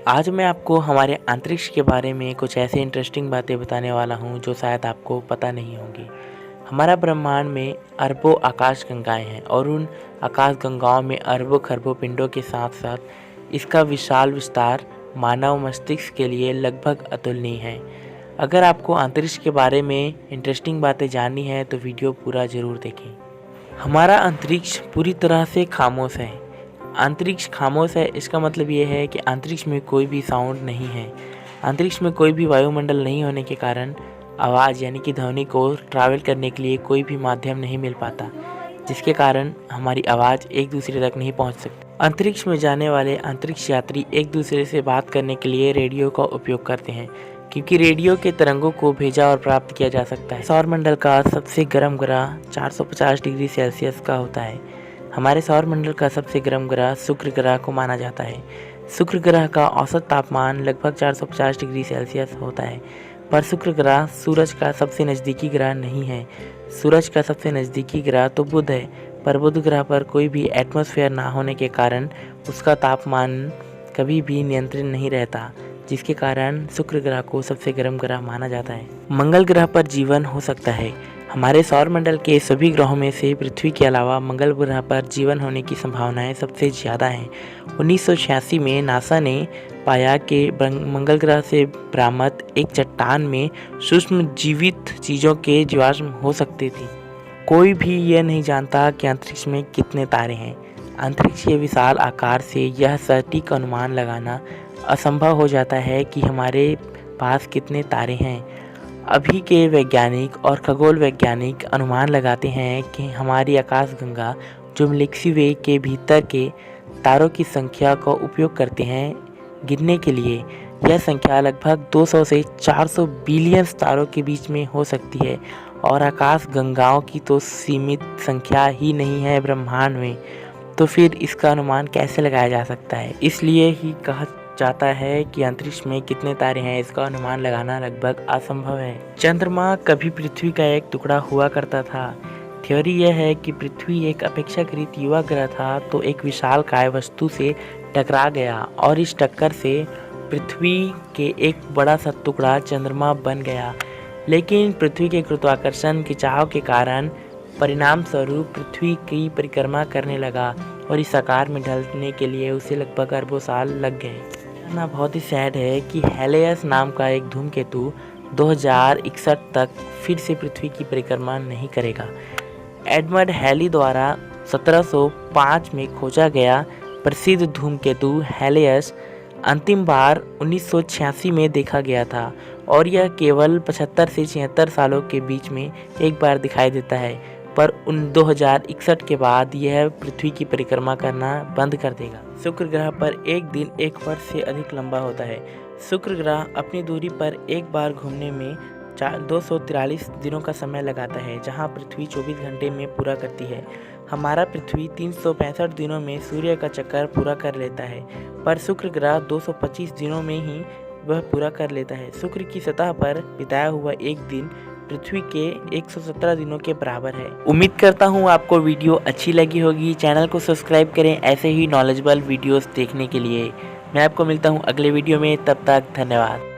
आज मैं आपको हमारे अंतरिक्ष के बारे में कुछ ऐसे इंटरेस्टिंग बातें बताने वाला हूँ जो शायद आपको पता नहीं होंगी। हमारा ब्रह्मांड में अरबों आकाश गंगाएं हैं और उन आकाश गंगाओं में अरबों खरबों पिंडों के साथ साथ इसका विशाल विस्तार मानव मस्तिष्क के लिए लगभग अतुलनीय है। अगर आपको अंतरिक्ष के बारे में इंटरेस्टिंग बातें जाननी है तो वीडियो पूरा ज़रूर देखें। हमारा अंतरिक्ष पूरी तरह से खामोश है। अंतरिक्ष खामोश है, इसका मतलब ये है कि अंतरिक्ष में कोई भी साउंड नहीं है। अंतरिक्ष में कोई भी वायुमंडल नहीं होने के कारण आवाज़ यानी कि ध्वनि को ट्रैवल करने के लिए कोई भी माध्यम नहीं मिल पाता, जिसके कारण हमारी आवाज़ एक दूसरे तक नहीं पहुंच सकती। अंतरिक्ष में जाने वाले अंतरिक्ष यात्री एक दूसरे से बात करने के लिए रेडियो का उपयोग करते हैं, क्योंकि रेडियो के तरंगों को भेजा और प्राप्त किया जा सकता है। सौरमंडल का सबसे गर्म ग्रह 450 डिग्री सेल्सियस का होता है। हमारे सौरमंडल का सबसे गर्म ग्रह शुक्र ग्रह को माना जाता है। शुक्र ग्रह का औसत तापमान लगभग 450 डिग्री सेल्सियस होता है, पर शुक्र ग्रह सूरज का सबसे नज़दीकी ग्रह नहीं है। सूरज का सबसे नज़दीकी ग्रह तो बुध है, पर बुध ग्रह पर कोई भी एटमॉस्फेयर ना होने के कारण उसका तापमान कभी भी नियंत्रित नहीं रहता, जिसके कारण शुक्र ग्रह को सबसे गर्म ग्रह माना जाता है। मंगल ग्रह पर जीवन हो सकता है। हमारे सौरमंडल के सभी ग्रहों में से पृथ्वी के अलावा मंगल ग्रह पर जीवन होने की संभावनाएं सबसे ज़्यादा हैं। 1986 में नासा ने पाया कि मंगल ग्रह से बरामद एक चट्टान में सूक्ष्म जीवित चीज़ों के जीवाश्म हो सकते थे। कोई भी यह नहीं जानता कि अंतरिक्ष में कितने तारे हैं। अंतरिक्ष के विशाल आकार से यह सटीक अनुमान लगाना असंभव हो जाता है कि हमारे पास कितने तारे हैं। अभी के वैज्ञानिक और खगोल वैज्ञानिक अनुमान लगाते हैं कि हमारी आकाशगंगा जो मिल्की वे के भीतर के तारों की संख्या का उपयोग करते हैं गिनने के लिए, यह संख्या लगभग 200 से 400 बिलियन तारों के बीच में हो सकती है। और आकाशगंगाओं की तो सीमित संख्या ही नहीं है ब्रह्मांड में, तो फिर इसका अनुमान कैसे लगाया जा सकता है। इसलिए ही कहा जाता है कि अंतरिक्ष में कितने तारे हैं इसका अनुमान लगाना लगभग असंभव है। चंद्रमा कभी पृथ्वी का एक टुकड़ा हुआ करता था। थ्योरी यह है कि पृथ्वी एक अपेक्षाकृत युवा ग्रह था, तो एक विशालकाय वस्तु से टकरा गया और इस टक्कर से पृथ्वी के एक बड़ा सा टुकड़ा चंद्रमा बन गया। लेकिन पृथ्वी के गुरुत्वाकर्षण खिंचाव के कारण परिणाम स्वरूप पृथ्वी की परिक्रमा करने लगा और इस आकार में ढलने के लिए उसे लगभग अरबों साल लग गए। ना बहुत ही सैड है कि हेलियस नाम का एक धूमकेतु 2061 तक फिर से पृथ्वी की परिक्रमा नहीं करेगा। एडमंड हैली द्वारा 1705 में खोजा गया प्रसिद्ध धूमकेतु हेलियस अंतिम बार 1986 में देखा गया था और यह केवल 75 से 76 सालों के बीच में एक बार दिखाई देता है, पर 2061 के बाद यह पृथ्वी की परिक्रमा करना बंद कर देगा। शुक्र ग्रह पर एक दिन एक वर्ष से अधिक लंबा होता है। शुक्र ग्रह अपनी दूरी पर एक बार घूमने में 243 दिनों का समय लगाता है, जहां पृथ्वी 24 घंटे में पूरा करती है। हमारा पृथ्वी 365 दिनों में सूर्य का चक्कर पूरा कर लेता है, पर शुक्र ग्रह 225 दिनों में ही वह पूरा कर लेता है। शुक्र की सतह पर बिताया हुआ एक दिन पृथ्वी के 117 दिनों के बराबर है। उम्मीद करता हूँ आपको वीडियो अच्छी लगी होगी। चैनल को सब्सक्राइब करें ऐसे ही नॉलेजेबल वीडियोस देखने के लिए। मैं आपको मिलता हूँ अगले वीडियो में, तब तक धन्यवाद।